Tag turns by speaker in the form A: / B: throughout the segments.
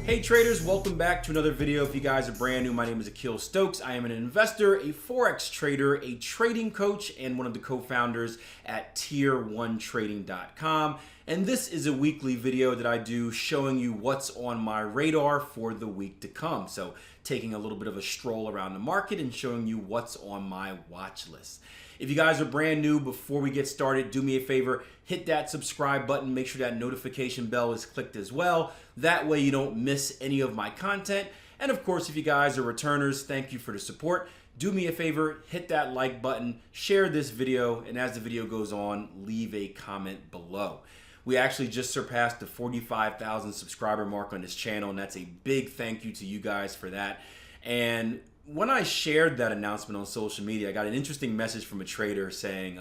A: Hey traders, welcome back to another video. If you guys are brand new, my name is Akil Stokes. I am an investor, a Forex trader, a trading coach, and one of the co-founders at tier1trading.com. And this is a weekly video that I do showing you what's on my radar for the week to come. So taking a little bit of a stroll around the market and showing you what's on my watch list. If you guys are brand new, before we get started, do me a favor, hit that subscribe button, make sure that notification bell is clicked as well. That way you don't miss any of my content. And of course, if you guys are returners, thank you for the support. Do me a favor, hit that like button, share this video, and as the video goes on, leave a comment below. We actually just surpassed the 45,000 subscriber mark on this channel, and that's a big thank you to you guys for that. And when I shared that announcement on social media, I got an interesting message from a trader saying,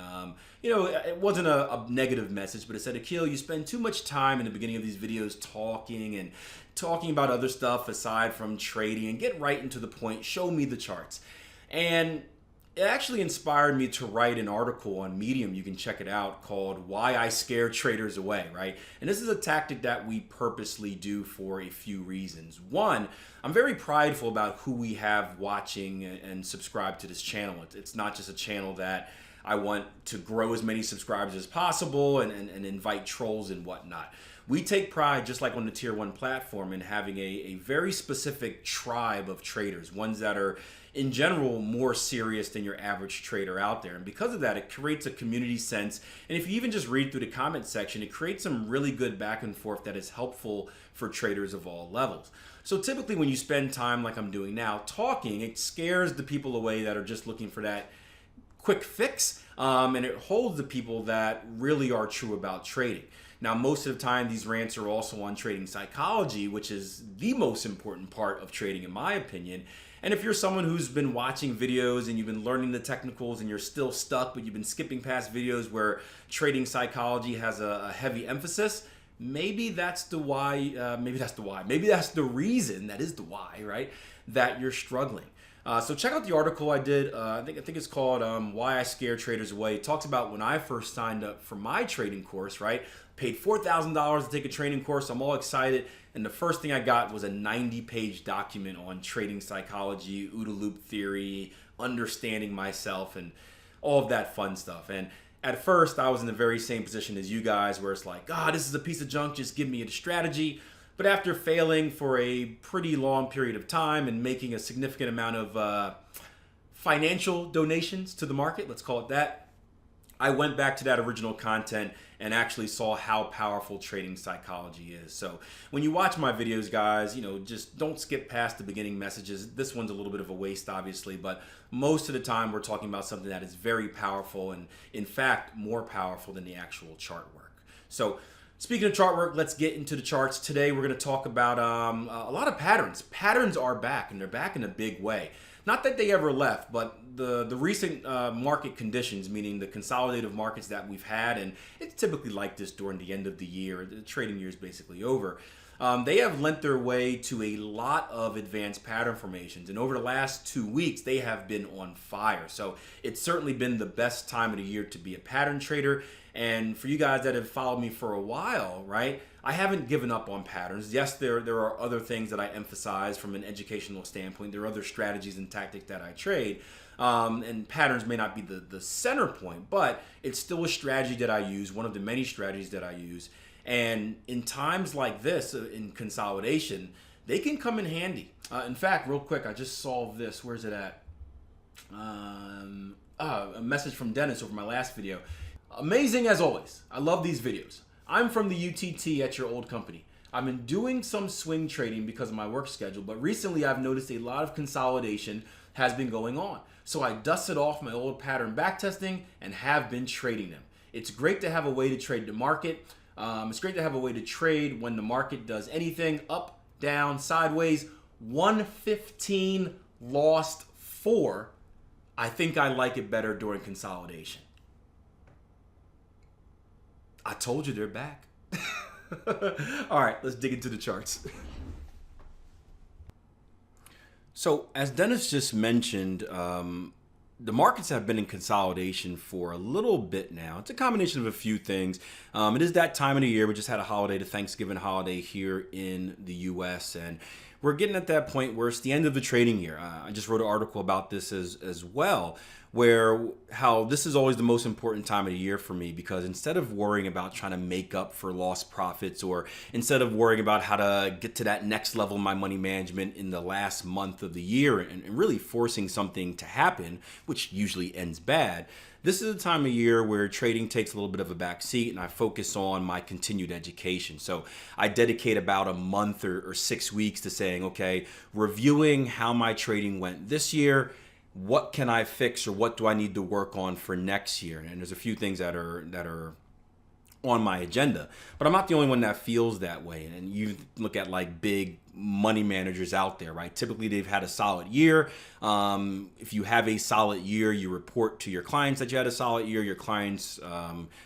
A: it wasn't a negative message, but it said, Akil, you spend too much time in the beginning of these videos talking about other stuff aside from trading, and get right into the point, show me the charts. And it actually inspired me to write an article on Medium, you can check it out, called Why I Scare Traders Away, right? And this is a tactic that we purposely do for a few reasons. One, I'm very prideful about who we have watching and subscribe to this channel. It's not just a channel that I want to grow as many subscribers as possible and invite trolls and whatnot. We take pride, just like on the Tier 1 platform, in having a very specific tribe of traders, ones that are in general more serious than your average trader out there. And because of that, it creates a community sense. And if you even just read through the comment section, it creates some really good back and forth that is helpful for traders of all levels. So typically when you spend time like I'm doing now talking, it scares the people away that are just looking for that quick fix, and it holds the people that really are true about trading. Now, most of the time, these rants are also on trading psychology, which is the most important part of trading, in my opinion. And if you're someone who's been watching videos and you've been learning the technicals and you're still stuck, but you've been skipping past videos where trading psychology has a heavy emphasis, maybe that's the why, maybe that's the reason, that is the why, right, that you're struggling. So check out the article I did. I think it's called Why I Scare Traders Away. It talks about when I first signed up for my trading course, right? Paid $4,000 to take a training course. I'm all excited. And the first thing I got was a 90-page document on trading psychology, OODA loop theory, understanding myself, and all of that fun stuff. And at first, I was in the very same position as you guys, where it's like, this is a piece of junk. Just give me a strategy. But after failing for a pretty long period of time and making a significant amount of financial donations to the market, let's call it that, I went back to that original content and actually saw how powerful trading psychology is. So when you watch my videos, guys, just don't skip past the beginning messages. This one's a little bit of a waste, obviously, but most of the time we're talking about something that is very powerful and, in fact, more powerful than the actual chart work. So speaking of chart work, let's get into the charts. Today we're going to talk about a lot of patterns. Patterns are back, and they're back in a big way. Not that they ever left, but the recent market conditions, meaning the consolidative markets that we've had, and it's typically like this during the end of the year, the trading year is basically over, they have lent their way to a lot of advanced pattern formations. And over the last 2 weeks, they have been on fire. So it's certainly been the best time of the year to be a pattern trader. And for you guys that have followed me for a while, right, I haven't given up on patterns. Yes, there are other things that I emphasize from an educational standpoint. There are other strategies and tactics that I trade. And patterns may not be the center point, but it's still a strategy that I use, one of the many strategies that I use. And in times like this, in consolidation, they can come in handy. In fact, real quick, I just solved this. Where's it at? A message from Dennis over my last video. Amazing as always. I love these videos. I'm from the UTT at your old company. I've been doing some swing trading because of my work schedule, but recently I've noticed a lot of consolidation has been going on. So I dusted off my old pattern backtesting and have been trading them. It's great to have a way to trade the market. It's great to have a way to trade when the market does anything, up, down, sideways. 115 lost 4. I think I like it better during consolidation. I told you they're back. All right, let's dig into the charts. So as Dennis just mentioned, the markets have been in consolidation for a little bit now. It's a combination of a few things. It is that time of the year. We just had a holiday, the Thanksgiving holiday here in the US, and we're getting at that point where it's the end of the trading year. I just wrote an article about this as well, where how this is always the most important time of the year for me, because instead of worrying about trying to make up for lost profits, or instead of worrying about how to get to that next level of my money management in the last month of the year and really forcing something to happen, which usually ends bad, this is a time of year where trading takes a little bit of a back seat, and I focus on my continued education. So I dedicate about a month or 6 weeks to saying, okay, reviewing how my trading went this year, what can I fix, or what do I need to work on for next year? And there's a few things that are on my agenda, but I'm not the only one that feels that way. And you look at like big money managers out there, right? Typically they've had a solid year. If you have a solid year, you report to your clients that you had a solid year. Your clients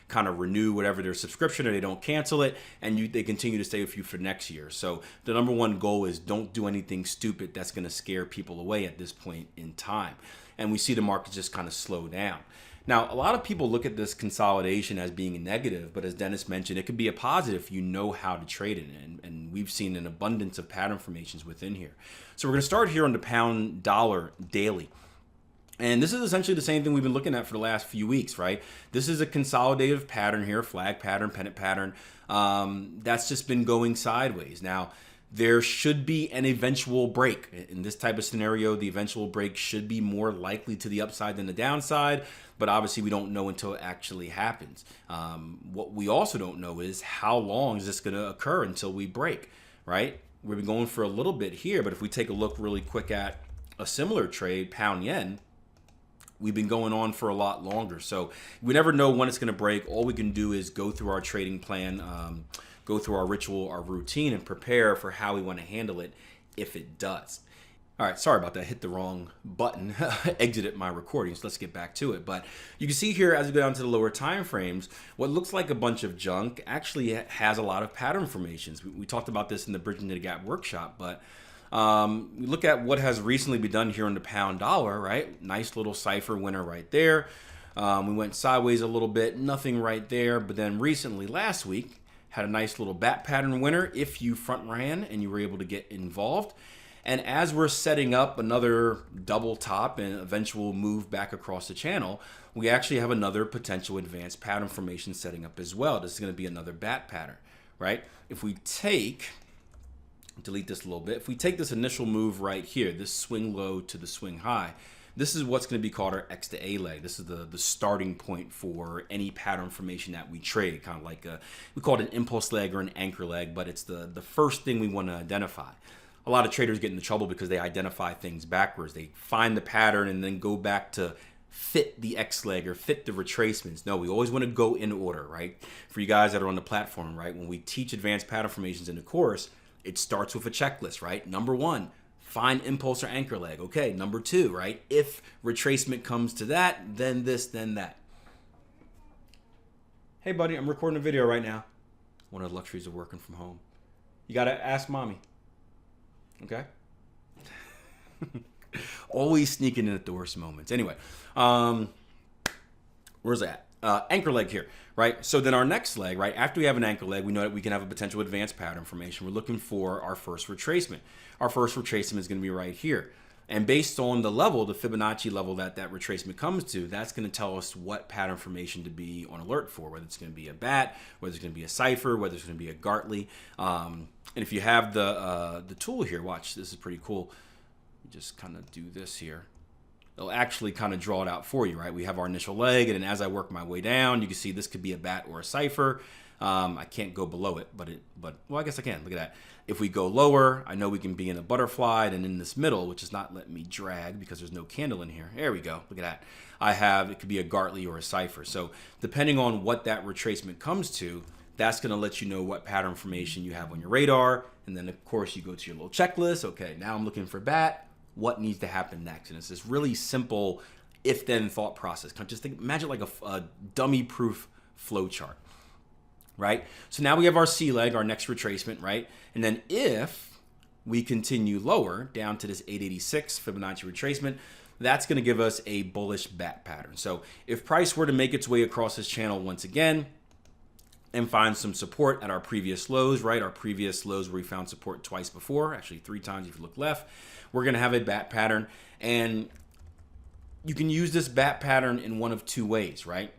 A: kind of renew whatever their subscription, or they don't cancel it, and they continue to stay with you for next year. So the number one goal is don't do anything stupid that's going to scare people away at this point in time. And we see the market just kind of slow down. Now, a lot of people look at this consolidation as being a negative, but as Dennis mentioned, it could be a positive if you know how to trade it. And we've seen an abundance of pattern formations within here. So we're going to start here on the pound dollar daily. And this is essentially the same thing we've been looking at for the last few weeks, right? This is a consolidative pattern here, flag pattern, pennant pattern, that's just been going sideways. Now, there should be an eventual break. In this type of scenario, the eventual break should be more likely to the upside than the downside, but obviously we don't know until it actually happens. What we also don't know is how long is this going to occur until we break, right? We've been going for a little bit here, but if we take a look really quick at a similar trade, pound yen, we've been going on for a lot longer. So we never know when it's going to break. All we can do is go through our trading plan, go through our ritual, our routine, and prepare for how we want to handle it if it does. All right, sorry about that. Hit the wrong button, exited my recording, so let's get back to it. But you can see here as we go down to the lower time frames, what looks like a bunch of junk actually has a lot of pattern formations. We talked about this in the Bridging the Gap workshop, but we look at what has recently been done here on the pound dollar, right? Nice little cipher winner right there. We went sideways a little bit, nothing right there, but then recently, last week, had a nice little bat pattern winner if you front ran and you were able to get involved. And as we're setting up another double top and eventual move back across the channel, we actually have another potential advanced pattern formation setting up as well. This is going to be another bat pattern, right? If we take, delete this a little bit, if we take this initial move right here, this swing low to the swing high, this is what's going to be called our X to A leg. This is the starting point for any pattern formation that we trade, kind of like we call it an impulse leg or an anchor leg, but it's the first thing we want to identify. A lot of traders get into trouble because they identify things backwards. They find the pattern and then go back to fit the X leg or fit the retracements. No, we always want to go in order, right? For you guys that are on the platform, right? When we teach advanced pattern formations in the course, it starts with a checklist, right? Number one, find impulse or anchor leg. Okay, number two, right? If retracement comes to that, then this, then that. Hey, buddy, I'm recording a video right now. One of the luxuries of working from home. You got to ask mommy. Okay? Always sneaking in at the worst moments. Anyway, where's that? Anchor leg here, right? So then our next leg, right? After we have an anchor leg, we know that we can have a potential advanced pattern formation. We're looking for our first retracement. Our first retracement is going to be right here. And based on the level, the Fibonacci level that retracement comes to, that's going to tell us what pattern formation to be on alert for, whether it's going to be a bat, whether it's going to be a cipher, whether it's going to be a Gartley. And if you have the tool here, watch, this is pretty cool. Just kind of do this here. It'll actually kind of draw it out for you, right? We have our initial leg, and then as I work my way down, you can see this could be a bat or a cipher. I can't go below it, but well, I guess I can. Look at that. If we go lower, I know we can be in a butterfly, and in this middle, which is not letting me drag because there's no candle in here. There we go. Look at that. It could be a Gartley or a cipher. So depending on what that retracement comes to, that's going to let you know what pattern formation you have on your radar. And then, of course, you go to your little checklist. Okay, now I'm looking for bat. What needs to happen next? And it's this really simple if-then thought process. Just imagine like a dummy-proof flow chart, right? So now we have our C leg, our next retracement, right? And then if we continue lower down to this 886 Fibonacci retracement, that's going to give us a bullish bat pattern. So if price were to make its way across this channel once again and find some support at our previous lows, right? Our previous lows where we found support twice before, actually 3 times if you look left, we're going to have a bat pattern. And you can use this bat pattern in one of 2 ways, right?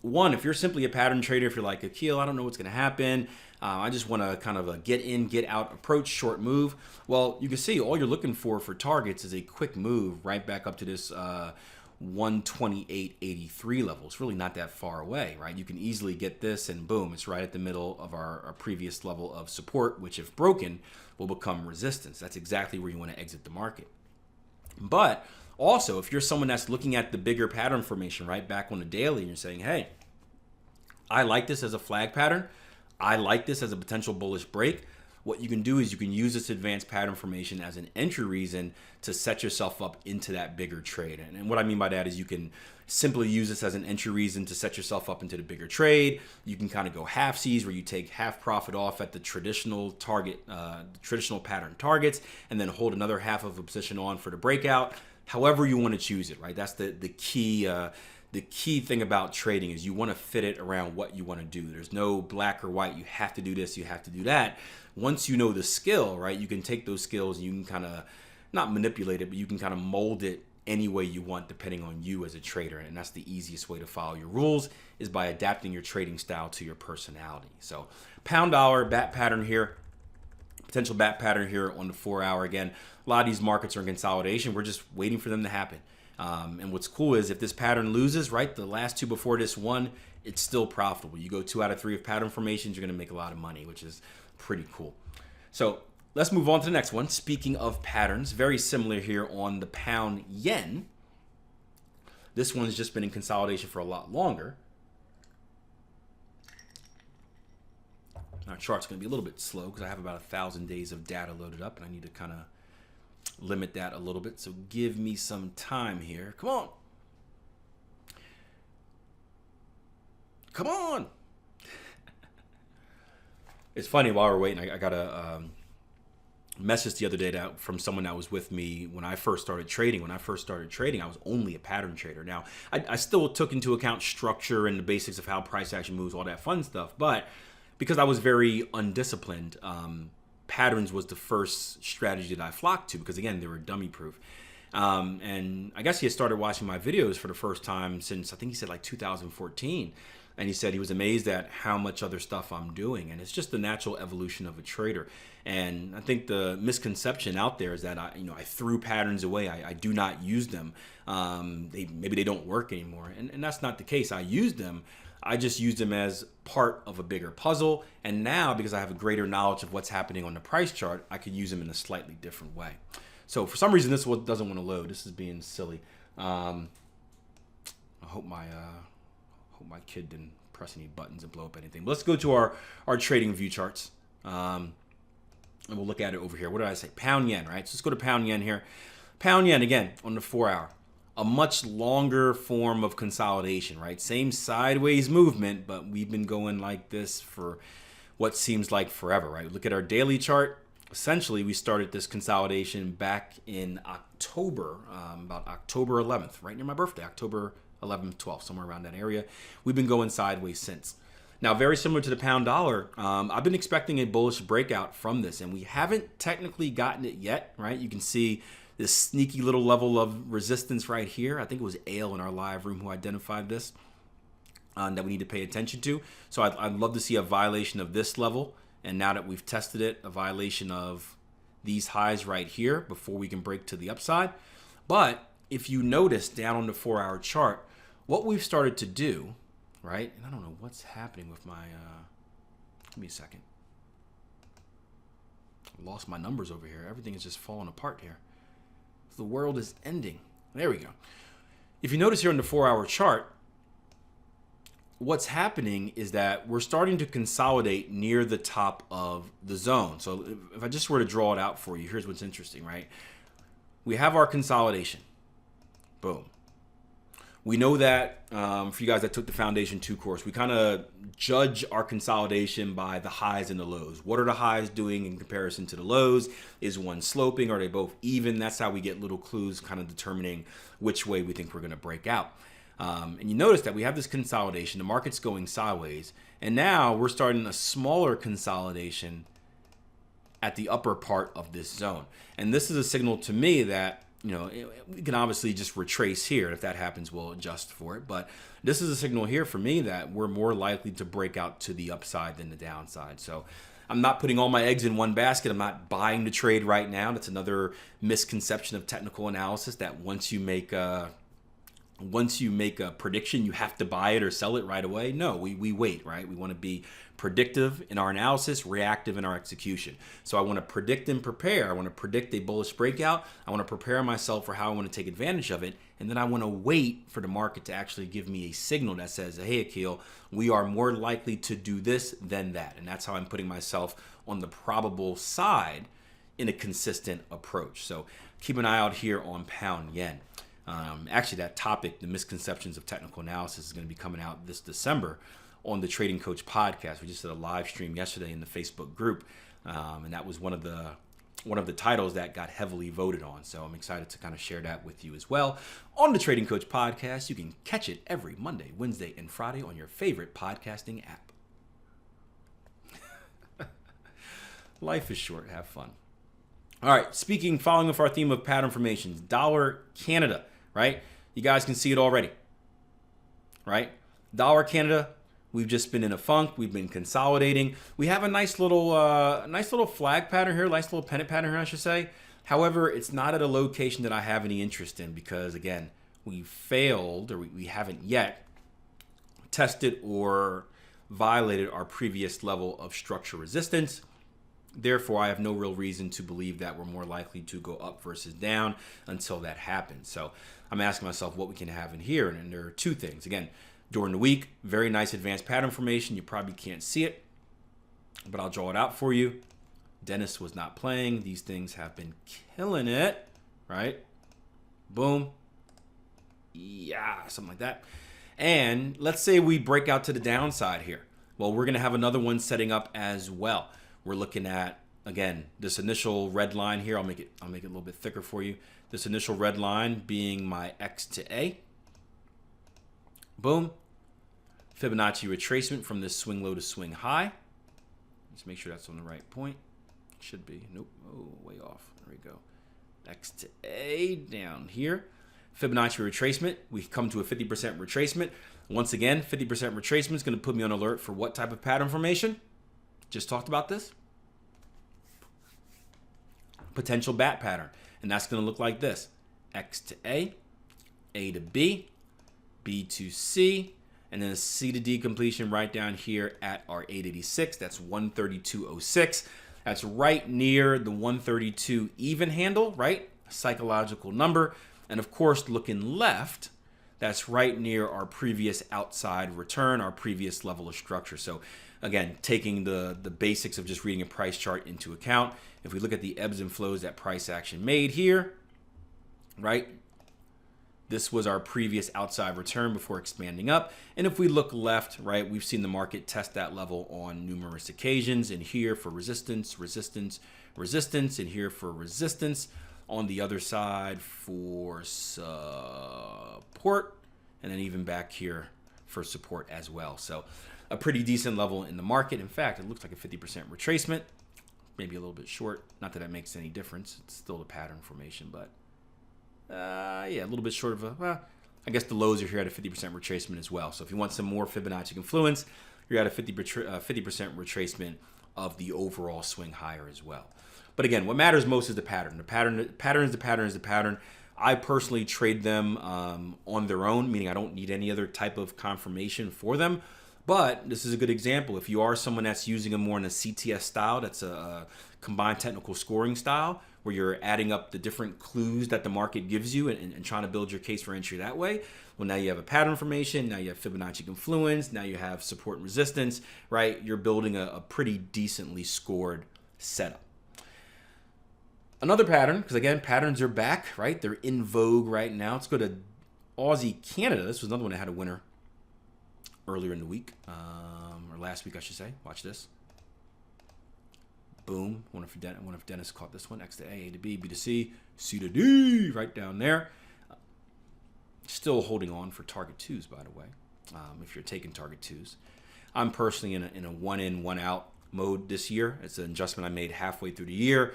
A: One, if you're simply a pattern trader, if you're like, Akil, I don't know what's going to happen. I just want to kind of a get in, get out approach, short move. Well, you can see all you're looking for targets is a quick move right back up to this 128.83 level. It's really not that far away, right? You can easily get this and boom, it's right at the middle of our previous level of support, which if broken will become resistance. That's exactly where you want to exit the market. But also, if you're someone that's looking at the bigger pattern formation right back on the daily and you're saying, hey, I like this as a flag pattern. I like this as a potential bullish break. What you can do is you can use this advanced pattern formation as an entry reason to set yourself up into that bigger trade. And what I mean by that is you can simply use this as an entry reason to set yourself up into the bigger trade. You can kind of go halfsies where you take half profit off at the traditional target, traditional pattern targets, and then hold another half of a position on for the breakout. However you want to choose it, right? That's the key. The key thing about trading is you want to fit it around what you want to do. There's no black or white. You have to do this. You have to do that. Once you know the skill, right, you can take those skills and you can kind of not manipulate it, but you can kind of mold it any way you want depending on you as a trader. And that's the easiest way to follow your rules is by adapting your trading style to your personality. So pound dollar bat pattern here. Potential bat pattern here on the 4 hour. Again, a lot of these markets are in consolidation. We're just waiting for them to happen. And what's cool is if this pattern loses, right, the last 2 before this one, it's still profitable. You go 2 out of 3 of pattern formations, you're going to make a lot of money, which is pretty cool. So let's move on to the next one. Speaking of patterns, very similar here on the pound yen. This one's just been in consolidation for a lot longer. Our chart's going to be a little bit slow because I have about 1,000 days of data loaded up and I need to kind of limit that a little bit. So give me some time here. Come on. Come on. It's funny, while we're waiting, I got a message the other day from someone that was with me when I first started trading. When I first started trading, I was only a pattern trader. Now, I still took into account structure and the basics of how price action moves, all that fun stuff. But because I was very undisciplined, patterns was the first strategy that I flocked to because, again, they were dummy proof. And I guess he had started watching my videos for the first time since, I think he said like 2014. And he said he was amazed at how much other stuff I'm doing. And it's just the natural evolution of a trader. And I think the misconception out there is that I threw patterns away. I do not use them. Maybe they don't work anymore. And that's not the case. I use them. I just use them as part of a bigger puzzle. And now, because I have a greater knowledge of what's happening on the price chart, I could use them in a slightly different way. So for some reason, this one doesn't want to load. This is being silly. I hope my kid didn't press any buttons and blow up anything. But let's go to our trading view charts. And we'll look at it over here. What did I say? Pound yen, right? So let's go to pound yen here. Pound yen, again, on the 4 hour. A much longer form of consolidation, right? Same sideways movement, but we've been going like this for what seems like forever, right? Look at our daily chart. Essentially, we started this consolidation back in October, about October 11th, right near my birthday, October 11th, 12th, somewhere around that area. We've been going sideways since. Now, very similar to the pound dollar, I've been expecting a bullish breakout from this, and we haven't technically gotten it yet, right? You can see this sneaky little level of resistance right here. I think it was Ale in our live room who identified this, that we need to pay attention to. So I'd love to see a violation of this level. And now that we've tested it, a violation of these highs right here before we can break to the upside. But if you notice down on the 4 hour chart, what we've started to do, right? And I don't know what's happening with my, give me a second. I lost my numbers over here. Everything is just falling apart here. The world is ending. There we go. If you notice here on the 4 hour chart, what's happening is that we're starting to consolidate near the top of the zone. So if I just were to draw it out for you, here's what's interesting, right? We have our consolidation. Boom. We know that for you guys that took the Foundation 2 course, we kind of judge our consolidation by the highs and the lows. What are the highs doing in comparison to the lows? Is one sloping? Are they both even? That's how we get little clues kind of determining which way we think we're going to break out. And you notice that we have this consolidation. The market's going sideways. And now we're starting a smaller consolidation at the upper part of this zone. And this is a signal to me that, you know, we can obviously just retrace here. And if that happens, we'll adjust for it. But this is a signal here for me that we're more likely to break out to the upside than the downside. So I'm not putting all my eggs in one basket. I'm not buying the trade right now. That's another misconception of technical analysis, that once you make a prediction, you have to buy it or sell it right away. No, we wait, right? We want to be predictive in our analysis, reactive in our execution. So I want to predict and prepare. I want to predict a bullish breakout. I want to prepare myself for how I want to take advantage of it. And then I want to wait for the market to actually give me a signal that says, hey, Akil, we are more likely to do this than that. And that's how I'm putting myself on the probable side in a consistent approach. So keep an eye out here on pound yen. Actually, that topic, the misconceptions of technical analysis, is going to be coming out this December on the Trading Coach podcast. We just did a live stream yesterday in the Facebook group, and that was one of the titles that got heavily voted on. So I'm excited to kind of share that with you as well on the Trading Coach podcast. You can catch it every Monday, Wednesday, and Friday on your favorite podcasting app. Life is short. Have fun. All right. Following with our theme of pattern formations, dollar Canada. Right? You guys can see it already. Right? Dollar Canada, we've just been in a funk. We've been consolidating. We have a nice little flag pattern here, nice little pennant pattern here, I should say. However, it's not at a location that I have any interest in because, again, we failed, or we haven't yet tested or violated our previous level of structure resistance. Therefore, I have no real reason to believe that we're more likely to go up versus down until that happens. So I'm asking myself what we can have in here. And there are two things. Again, during the week, very nice advanced pattern formation. You probably can't see it, but I'll draw it out for you. Dennis was not playing. These things have been killing it, right? Boom. Yeah, something like that. And let's say we break out to the downside here. Well, we're going to have another one setting up as well. We're looking at, again, this initial red line here. I'll make it a little bit thicker for you. This initial red line being my X to A. Boom. Fibonacci retracement from this swing low to swing high. Let's make sure that's on the right point. Should be. Nope. Oh, way off. There we go. X to A down here. Fibonacci retracement. We've come to a 50% retracement. Once again, 50% retracement is going to put me on alert for what type of pattern formation? Just talked about this. Potential bat pattern. And that's going to look like this. X to A to B, B to C, and then a C to D completion right down here at our 886. That's 132.06. That's right near the 132 even handle, right? Psychological number. And of course, looking left, that's right near our previous outside return, our previous level of structure. So again, taking the basics of just reading a price chart into account, if we look at the ebbs and flows that price action made here, right? This was our previous outside return before expanding up. And if we look left, right, we've seen the market test that level on numerous occasions. And here for resistance, resistance, resistance, and here for resistance. On the other side for support, and then even back here for support as well. So a pretty decent level in the market. In fact, it looks like a 50% retracement, maybe a little bit short. Not that that makes any difference. It's still a pattern formation, but yeah, a little bit short of a, I guess the lows are here at a 50% retracement as well. So if you want some more Fibonacci influence, you're at a 50% retracement of the overall swing higher as well. But again, what matters most is the pattern. The pattern is the pattern. I personally trade them on their own, meaning I don't need any other type of confirmation for them. But this is a good example. If you are someone that's using them more in a CTS style, that's a combined technical scoring style, where you're adding up the different clues that the market gives you and trying to build your case for entry that way. Well, now you have a pattern formation, now you have Fibonacci influence, now you have support and resistance, right? You're building a pretty decently scored setup. Another pattern, because again, patterns are back, right? They're in vogue right now. Let's go to Aussie Canada. This was another one that had a winner earlier in the week, or last week, I should say. Watch this. Boom. I wonder if Dennis caught this one. X to A, A to B, B to C, C to D, right down there. Still holding on for target twos, by the way, if you're taking target twos. I'm personally in a one in, one out mode this year. It's an adjustment I made halfway through the year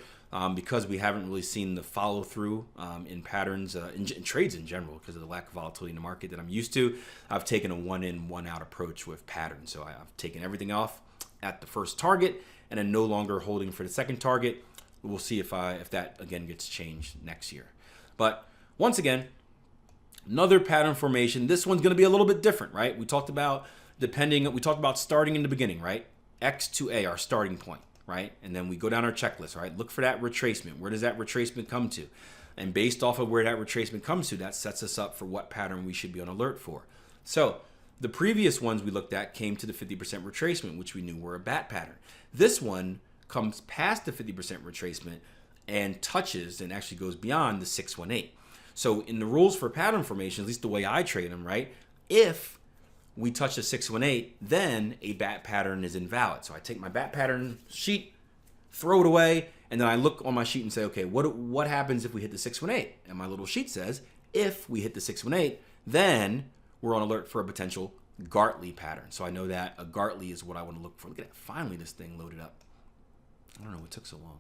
A: because we haven't really seen the follow through in patterns, in trades in general, because of the lack of volatility in the market that I'm used to. I've taken a one in, one out approach with patterns. So I've taken everything off at the first target and then no longer holding for the second target. We'll see if that again gets changed next year. But once again, another pattern formation. This one's going to be a little bit different, right? We talked about starting in the beginning, right? X to A, our starting point, right? And then we go down our checklist, right? Look for that retracement. Where does that retracement come to? And based off of where that retracement comes to, that sets us up for what pattern we should be on alert for. So the previous ones we looked at came to the 50% retracement, which we knew were a bat pattern. This one comes past the 50% retracement and touches and actually goes beyond the 618. So in the rules for pattern formation, at least the way I trade them, right? If we touch the 618, then a bat pattern is invalid. So I take my bat pattern sheet, throw it away, and then I look on my sheet and say, okay, what happens if we hit the 618? And my little sheet says, if we hit the 618, then we're on alert for a potential Gartley pattern. So I know that a Gartley is what I want to look for. Look at that. Finally, this thing loaded up. I don't know what took so long.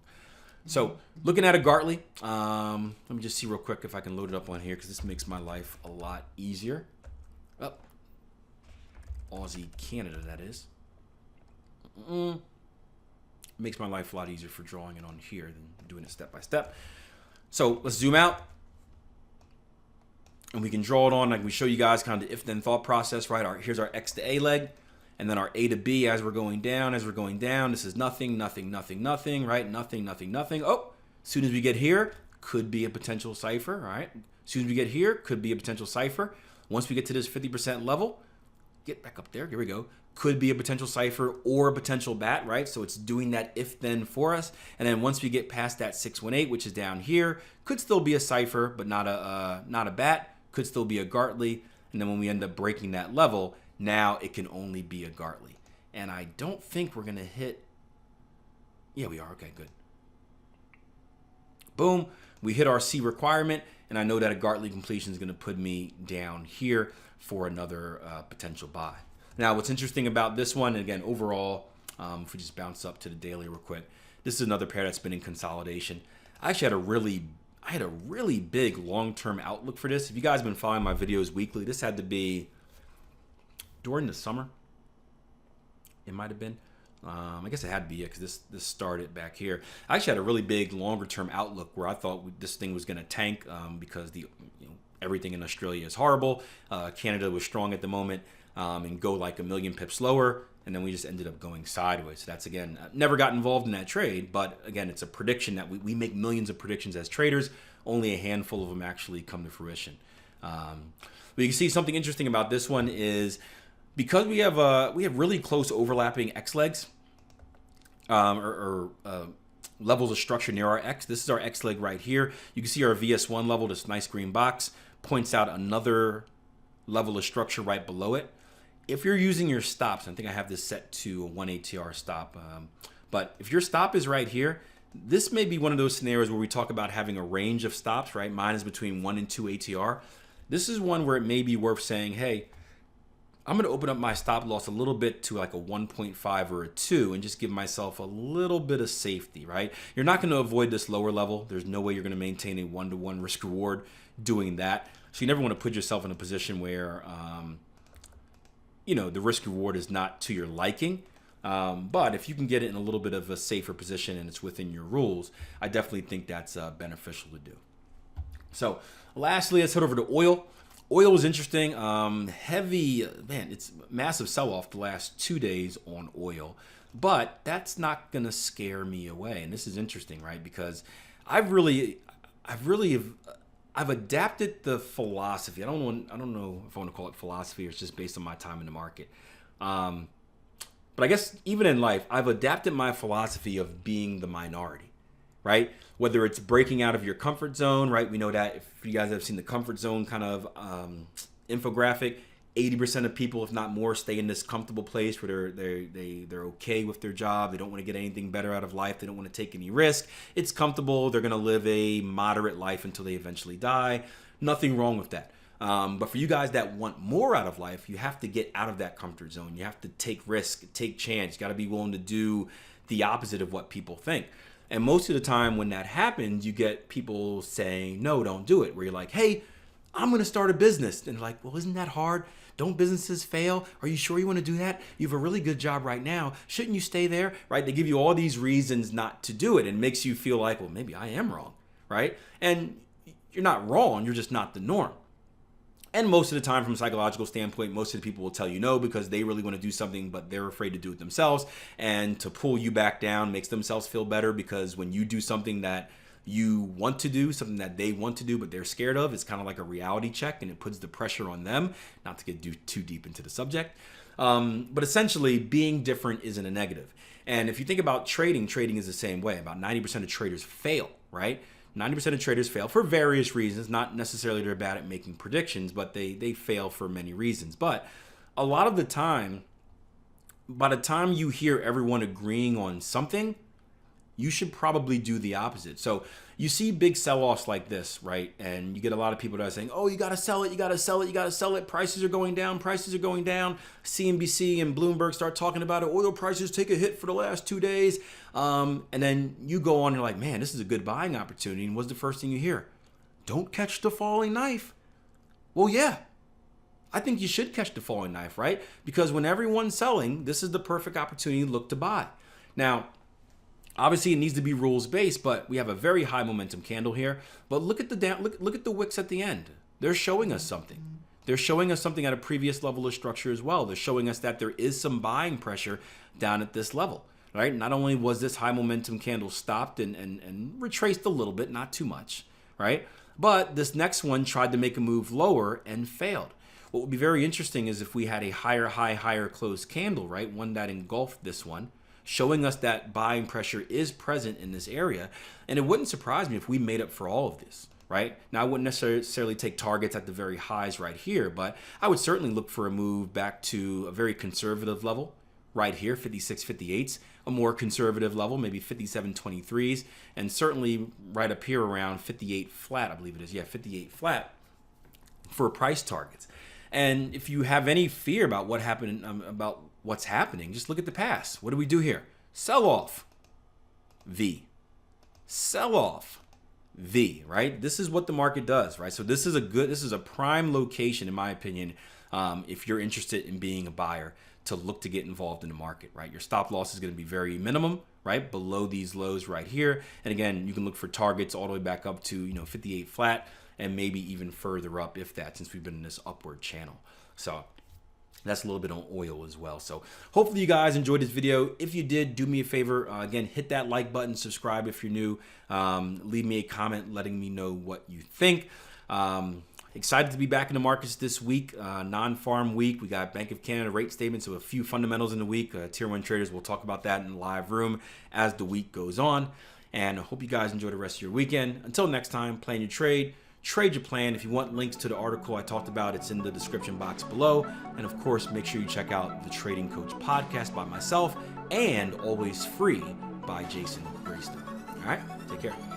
A: So looking at a Gartley, let me just see real quick if I can load it up on here because this makes my life a lot easier. Oh, Aussie Canada, that is. Makes my life a lot easier for drawing it on here than doing it step by step. So let's zoom out. And we can draw it on, like we show you guys kind of the if-then thought process, right? Here's our X to A leg. And then our A to B as we're going down, this is nothing, nothing, nothing, nothing, right? Nothing, nothing, nothing. Oh, as soon as we get here, could be a potential cipher, all right? As soon as we get here, could be a potential cipher. Once we get to this 50% level, get back up there, here we go. Could be a potential cipher or a potential bat, right? So it's doing that if-then for us. And then once we get past that 618, which is down here, could still be a cipher, but not a bat, could still be a Gartley. And then when we end up breaking that level, now it can only be a Gartley. And I don't think we're going to hit... Yeah, we are. Okay, good. Boom. We hit our C requirement, and I know that a Gartley completion is going to put me down here for another potential buy. Now, what's interesting about this one, and again, overall, if we just bounce up to the daily real quick, this is another pair that's been in consolidation. I actually had a really big long-term outlook for this. If you guys have been following my videos weekly, this had to be during the summer. It might have been. I guess it had to be because this started back here. I actually had a really big longer-term outlook where I thought this thing was going to tank because everything in Australia is horrible. Canada was strong at the moment and go like a million pips lower. And then we just ended up going sideways. So that's, again, never got involved in that trade. But, again, it's a prediction that we make millions of predictions as traders. Only a handful of them actually come to fruition. But you can see something interesting about this one is because we have really close overlapping X legs or levels of structure near our X. This is our X leg right here. You can see our VS1 level, this nice green box, points out another level of structure right below it. If you're using your stops, I think I have this set to a 1 ATR stop, but if your stop is right here, this may be one of those scenarios where we talk about having a range of stops, right? Mine is between 1 and 2 ATR. This is one where it may be worth saying, hey, I'm going to open up my stop loss a little bit to like a 1.5 or a 2 and just give myself a little bit of safety, right? You're not going to avoid this lower level. There's no way you're going to maintain a 1-to-1 risk reward doing that. So you never want to put yourself in a position where the risk reward is not to your liking. But if you can get it in a little bit of a safer position and it's within your rules, I definitely think that's beneficial to do. So lastly, let's head over to oil. Oil was interesting. It's massive sell-off the last 2 days on oil, but that's not going to scare me away. And this is interesting, right? Because I've adapted the philosophy. I don't know if I want to call it philosophy or it's just based on my time in the market. But I guess even in life, I've adapted my philosophy of being the minority, right? Whether it's breaking out of your comfort zone, right? We know that if you guys have seen the comfort zone kind of infographic, 80% of people, if not more, stay in this comfortable place where they're okay with their job. They don't want to get anything better out of life. They don't want to take any risk. It's comfortable. They're going to live a moderate life until they eventually die. Nothing wrong with that. But for you guys that want more out of life, you have to get out of that comfort zone. You have to take risk, take chance. You got to be willing to do the opposite of what people think. And most of the time when that happens, you get people saying, no, don't do it. Where you're like, hey, I'm going to start a business. And they're like, well, isn't that hard? Don't businesses fail? Are you sure you want to do that? You have a really good job right now. Shouldn't you stay there? Right? They give you all these reasons not to do it and makes you feel like, well, maybe I am wrong. Right? And you're not wrong. You're just not the norm. And most of the time, from a psychological standpoint, most of the people will tell you no because they really want to do something, but they're afraid to do it themselves. And to pull you back down makes themselves feel better, because when you do something that you want to do, something that they want to do, but they're scared of, it's kind of like a reality check, and it puts the pressure on them, not to get too deep into the subject. But essentially, being different isn't a negative. And if you think about trading is the same way. About 90% of traders fail, right? 90% of traders fail for various reasons, not necessarily they're bad at making predictions, but they fail for many reasons. But a lot of the time, by the time you hear everyone agreeing on something, you should probably do the opposite. So you see big sell-offs like this, right? And you get a lot of people that are saying, oh, you got to sell it, you got to sell it, you got to sell it. Prices are going down, prices are going down. CNBC and Bloomberg start talking about it. Oil prices take a hit for the last 2 days. And then you go on and you're like, man, this is a good buying opportunity. And what's the first thing you hear? Don't catch the falling knife. Well, yeah, I think you should catch the falling knife, right? Because when everyone's selling, this is the perfect opportunity to look to buy. Now, obviously, it needs to be rules-based, but we have a very high momentum candle here. But look at the wicks at the end. They're showing us something. They're showing us something at a previous level of structure as well. They're showing us that there is some buying pressure down at this level, right? Not only was this high momentum candle stopped and retraced a little bit, not too much, right? But this next one tried to make a move lower and failed. What would be very interesting is if we had a higher high, higher close candle, right? One that engulfed this one, showing us that buying pressure is present in this area. And it wouldn't surprise me if we made up for all of this, right? Now, I wouldn't necessarily take targets at the very highs right here, but I would certainly look for a move back to a very conservative level right here, 56, 58s, a more conservative level, maybe 57, 23s, and certainly right up here around 58 flat, I believe it is. Yeah, 58 flat for price targets. And if you have any fear about what happened, about what's happening, just look at the past. What do we do here? Sell off, V. Sell off, V, right? This is what the market does, right? So this is a prime location, in my opinion, if you're interested in being a buyer, to look to get involved in the market, right? Your stop loss is going to be very minimum, right? Below these lows right here. And again, you can look for targets all the way back up to, 58 flat, and maybe even further up if that, since we've been in this upward channel. So that's a little bit on oil as well. So hopefully you guys enjoyed this video. If you did, do me a favor. Again, hit that like button, subscribe if you're new. Leave me a comment letting me know what you think. Excited to be back in the markets this week, non-farm week. We got Bank of Canada rate statements, so a few fundamentals in the week. Tier 1 traders, we'll talk about that in the live room as the week goes on. And I hope you guys enjoy the rest of your weekend. Until next time, plan your trade. Trade your plan. If you want links to the article I talked about, it's in the description box below. And of course, make sure you check out the Trading Coach podcast by myself and Always Free by Jason Greystone. All right, take care.